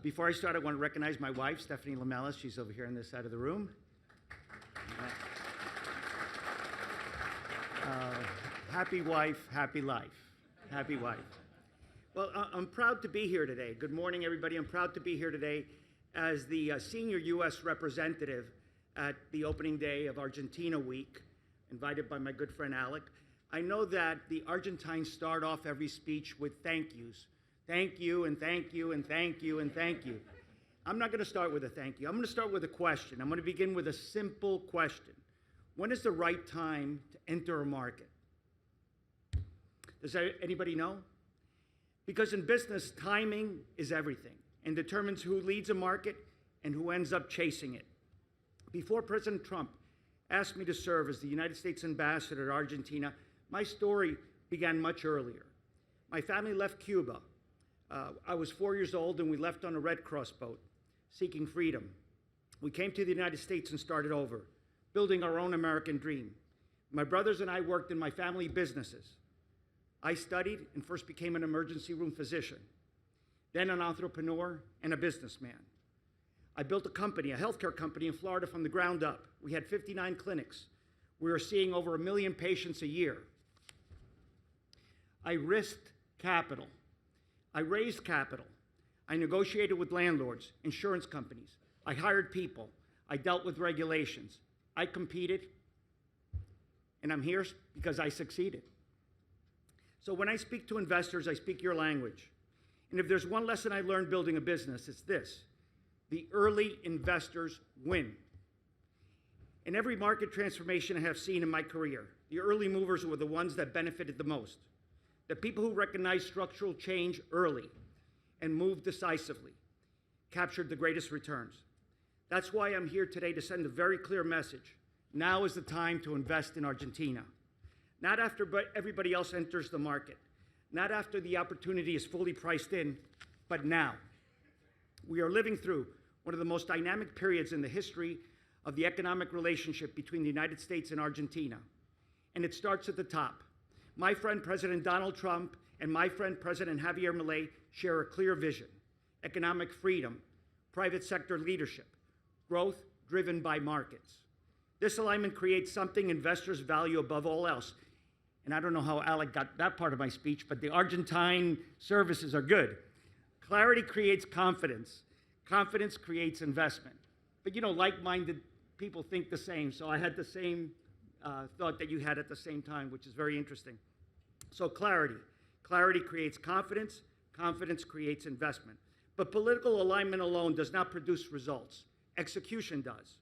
Before I start, I want to recognize my wife, Stephanie Lamelas. She's over here on this side of the room. Happy wife, happy life. Happy wife. Well, I'm proud to be here today. Good morning, everybody. I'm proud to be here today as the senior U.S. representative at the opening day of Argentina Week, invited by my good friend Alec. I know that the Argentines start off every speech with thank yous. Thank you, and thank you, and thank you, and thank you. I'm not going to start with a thank you. I'm going to start with a question. I'm going to begin with a simple question. When is the right time to enter a market? Does anybody know? Because in business, timing is everything and determines who leads a market and who ends up chasing it. Before President Trump asked me to serve as the United States ambassador to Argentina, my story began much earlier. My family left Cuba. I was 4 years old, and we left on a Red Cross boat, seeking freedom. We came to the United States and started over, building our own American dream. My brothers and I worked in my family businesses. I studied and first became an emergency room physician, then an entrepreneur and a businessman. I built a company, a healthcare company in Florida from the ground up. We had 59 clinics. We were seeing over 1 million patients a year. I risked capital. I raised capital. I negotiated with landlords, insurance companies. I hired people. I dealt with regulations. I competed, and I'm here because I succeeded. So when I speak to investors, I speak your language. And if there's one lesson I learned building a business, it's this: the early investors win. In every market transformation I have seen in my career, the early movers were the ones that benefited the most. The people who recognized structural change early and moved decisively captured the greatest returns. That's why I'm here today to send a very clear message. Now is the time to invest in Argentina. Not after everybody else enters the market, not after the opportunity is fully priced in, but now. We are living through one of the most dynamic periods in the history of the economic relationship between the United States and Argentina. And it starts at the top. My friend President Donald Trump and my friend President Javier Milei share a clear vision: economic freedom, private sector leadership, growth driven by markets. This alignment creates something investors value above all else. And I don't know how Alec got that part of my speech, but the Argentine services are good. Clarity creates confidence. Confidence creates investment. But you know, like-minded people think the same, so I had the same thought that you had at the same time, which is very interesting. So clarity. Clarity creates confidence. Confidence creates investment. But political alignment alone does not produce results. Execution does.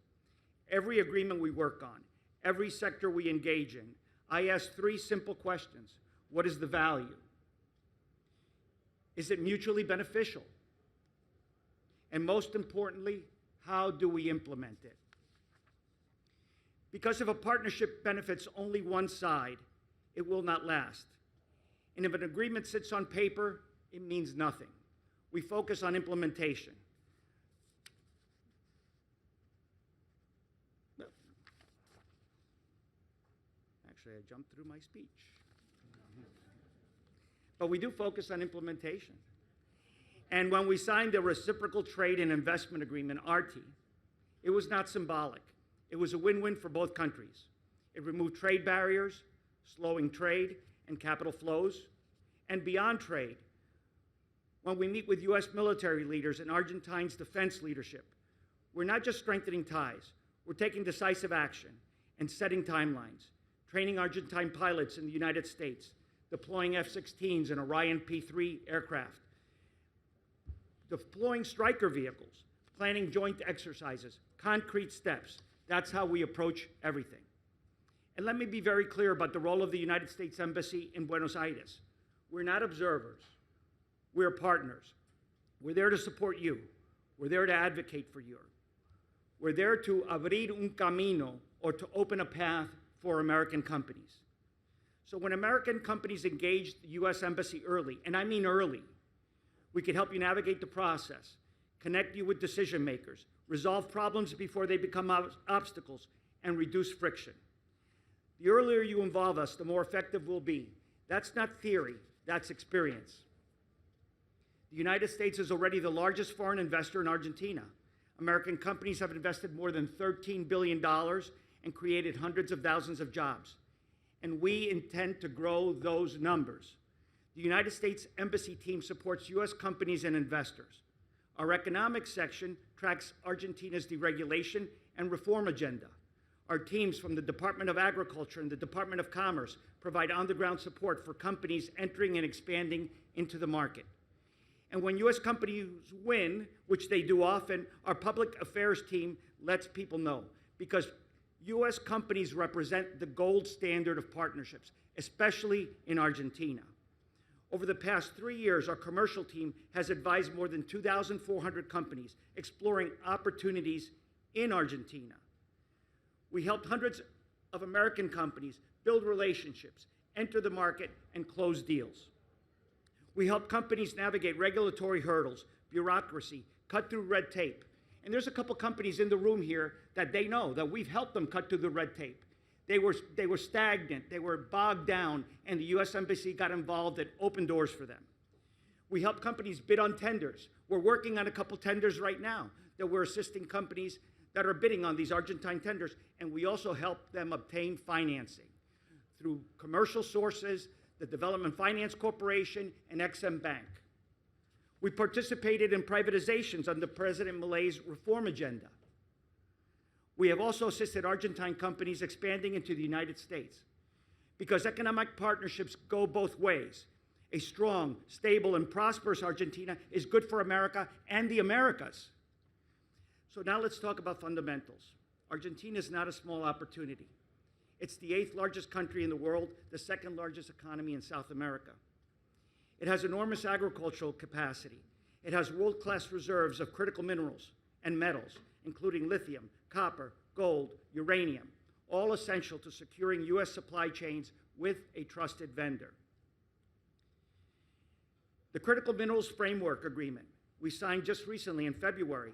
Every agreement we work on, every sector we engage in, I ask 3 simple questions. What is the value? Is it mutually beneficial? And most importantly, how do we implement it? Because if a partnership benefits only one side, it will not last. And if an agreement sits on paper, it means nothing. We focus on implementation. Actually, I jumped through my speech. But we do focus on implementation. And when we signed the Reciprocal Trade and Investment Agreement, RT, it was not symbolic. It was a win-win for both countries. It removed trade barriers, slowing trade and capital flows. And beyond trade, when we meet with U.S. military leaders and Argentines' defense leadership, we're not just strengthening ties, we're taking decisive action and setting timelines, training Argentine pilots in the United States, deploying F-16s and Orion P-3 aircraft, deploying Stryker vehicles, planning joint exercises, concrete steps. That's how we approach everything. And let me be very clear about the role of the United States Embassy in Buenos Aires. We're not observers. We're partners. We're there to support you. We're there to advocate for you. We're there to abrir un camino, or to open a path for American companies. So when American companies engage the U.S. Embassy early, and I mean early, we can help you navigate the process, connect you with decision makers, resolve problems before they become obstacles, and reduce friction. The earlier you involve us, the more effective we'll be. That's not theory, that's experience. The United States is already the largest foreign investor in Argentina. American companies have invested more than $13 billion and created hundreds of thousands of jobs. And we intend to grow those numbers. The United States Embassy team supports U.S. companies and investors. Our economics section tracks Argentina's deregulation and reform agenda. Our teams from the Department of Agriculture and the Department of Commerce provide on-the-ground support for companies entering and expanding into the market. And when U.S. companies win, which they do often, our public affairs team lets people know, because U.S. companies represent the gold standard of partnerships, especially in Argentina. Over the past 3 years, our commercial team has advised more than 2,400 companies exploring opportunities in Argentina. We helped hundreds of American companies build relationships, enter the market, and close deals. We help companies navigate regulatory hurdles, bureaucracy, cut through red tape. And there's a couple companies in the room here that they know that we've helped them cut through the red tape. They were stagnant, they were bogged down, and the U.S. Embassy got involved and opened doors for them. We help companies bid on tenders. We're working on a couple tenders right now that we're assisting companies that are bidding on these Argentine tenders, and we also help them obtain financing through commercial sources, the Development Finance Corporation, and Exim Bank. We participated in privatizations under President Milei's reform agenda. We have also assisted Argentine companies expanding into the United States, because economic partnerships go both ways. A strong, stable, and prosperous Argentina is good for America and the Americas. So now let's talk about fundamentals. Argentina is not a small opportunity. It's the 8th largest country in the world, the 2nd largest economy in South America. It has enormous agricultural capacity. It has world-class reserves of critical minerals and metals, including lithium, copper, gold, uranium, all essential to securing U.S. supply chains with a trusted vendor. The Critical Minerals Framework Agreement we signed just recently in February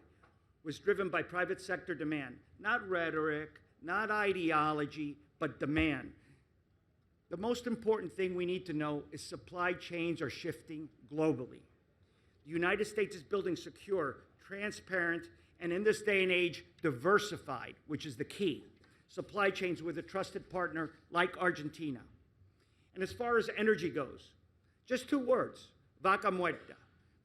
was driven by private sector demand, not rhetoric, not ideology, but demand. The most important thing we need to know is supply chains are shifting globally. The United States is building secure, transparent, and in this day and age, diversified, which is the key, supply chains with a trusted partner like Argentina. And as far as energy goes, just 2 words, vaca muerta.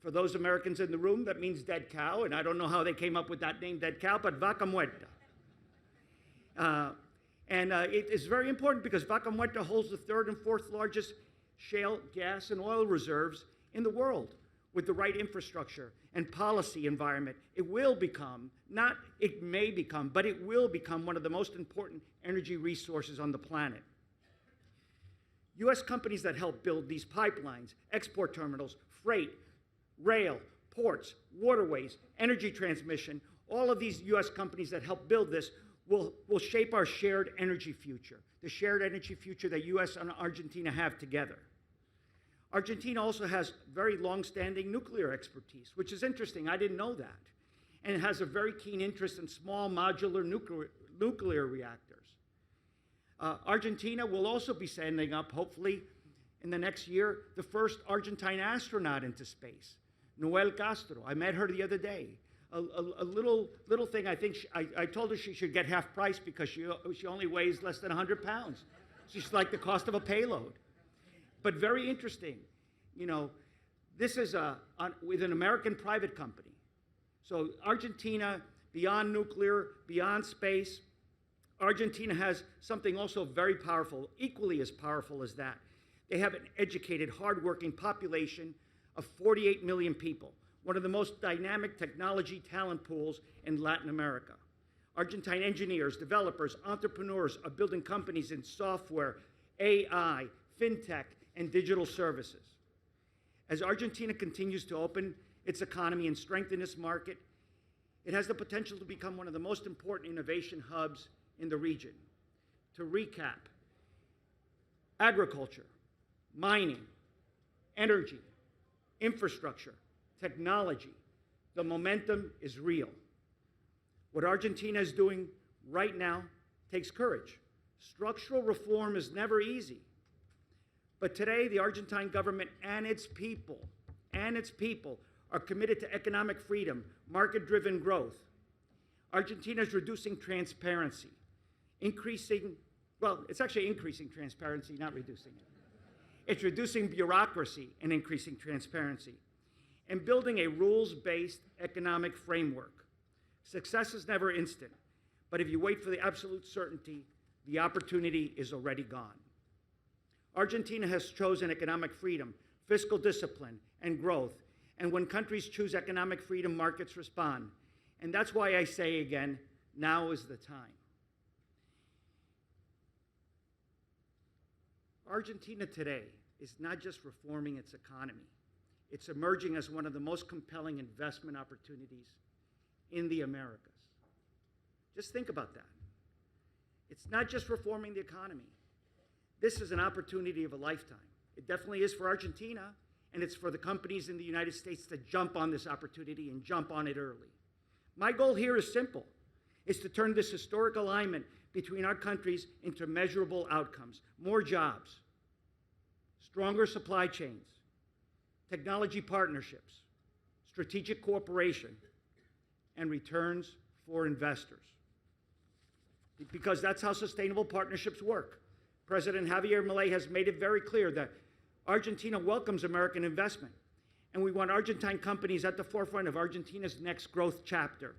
For those Americans in the room, that means dead cow, and I don't know how they came up with that name, dead cow, but vaca muerta. It is very important because vaca muerta holds the 3rd and 4th largest shale gas and oil reserves in the world. With the right infrastructure and policy environment, it will become, not it may become, but it will become one of the most important energy resources on the planet. U.S. companies that help build these pipelines, export terminals, freight, rail, ports, waterways, energy transmission, all of these U.S. companies that help build this will shape our shared energy future, the shared energy future that U.S. and Argentina have together. Argentina also has very long-standing nuclear expertise, which is interesting. I didn't know that. And it has a very keen interest in small modular nuclear reactors. Argentina will also be sending up, hopefully, in the next year, the first Argentine astronaut into space, Noel Castro. I met her the other day. A little thing, I think, I told her she should get half price because she only weighs less than 100 pounds. She's like the cost of a payload. But very interesting, you know, this is with an American private company. So Argentina, beyond nuclear, beyond space, Argentina has something also very powerful, equally as powerful as that. They have an educated, hardworking population of 48 million people, one of the most dynamic technology talent pools in Latin America. Argentine engineers, developers, entrepreneurs are building companies in software, AI, fintech, and digital services. As Argentina continues to open its economy and strengthen its market, it has the potential to become one of the most important innovation hubs in the region. To recap, agriculture, mining, energy, infrastructure, technology, the momentum is real. What Argentina is doing right now takes courage. Structural reform is never easy. But today, the Argentine government and its people are committed to economic freedom, market-driven growth. Argentina is reducing transparency, it's actually increasing transparency, not reducing it. It's reducing bureaucracy and increasing transparency, and building a rules-based economic framework. Success is never instant, but if you wait for the absolute certainty, the opportunity is already gone. Argentina has chosen economic freedom, fiscal discipline, and growth, and when countries choose economic freedom, markets respond. And that's why I say again, now is the time. Argentina today is not just reforming its economy, it's emerging as one of the most compelling investment opportunities in the Americas. Just think about that. It's not just reforming the economy. This is an opportunity of a lifetime. It definitely is for Argentina, and it's for the companies in the United States to jump on this opportunity and jump on it early. My goal here is simple. It's to turn this historic alignment between our countries into measurable outcomes. More jobs, stronger supply chains, technology partnerships, strategic cooperation, and returns for investors. Because that's how sustainable partnerships work. President Javier Milei has made it very clear that Argentina welcomes American investment, and we want Argentine companies at the forefront of Argentina's next growth chapter.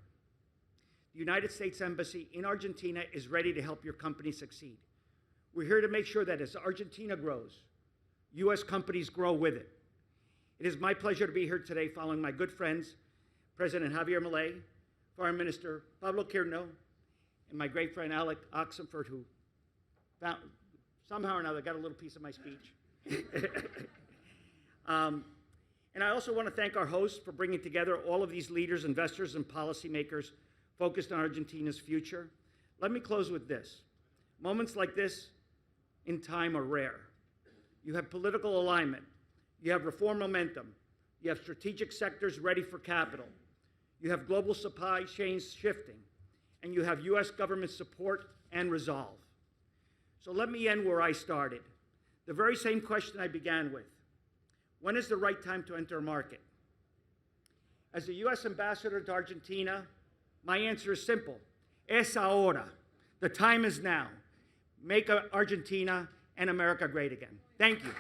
The United States Embassy in Argentina is ready to help your company succeed. We're here to make sure that as Argentina grows, U.S. companies grow with it. It is my pleasure to be here today following my good friends, President Javier Milei, Foreign Minister Pablo Quirno, and my great friend Alec Oxenford, who found, somehow or another got a little piece of my speech. And I also want to thank our hosts for bringing together all of these leaders, investors, and policymakers focused on Argentina's future. Let me close with this. Moments like this in time are rare. You have political alignment. You have reform momentum. You have strategic sectors ready for capital. You have global supply chains shifting. And you have U.S. government support and resolve. So let me end where I started. The very same question I began with. When is the right time to enter a market? As the U.S. ambassador to Argentina, my answer is simple. Es ahora. The time is now. Make Argentina and America great again. Thank you.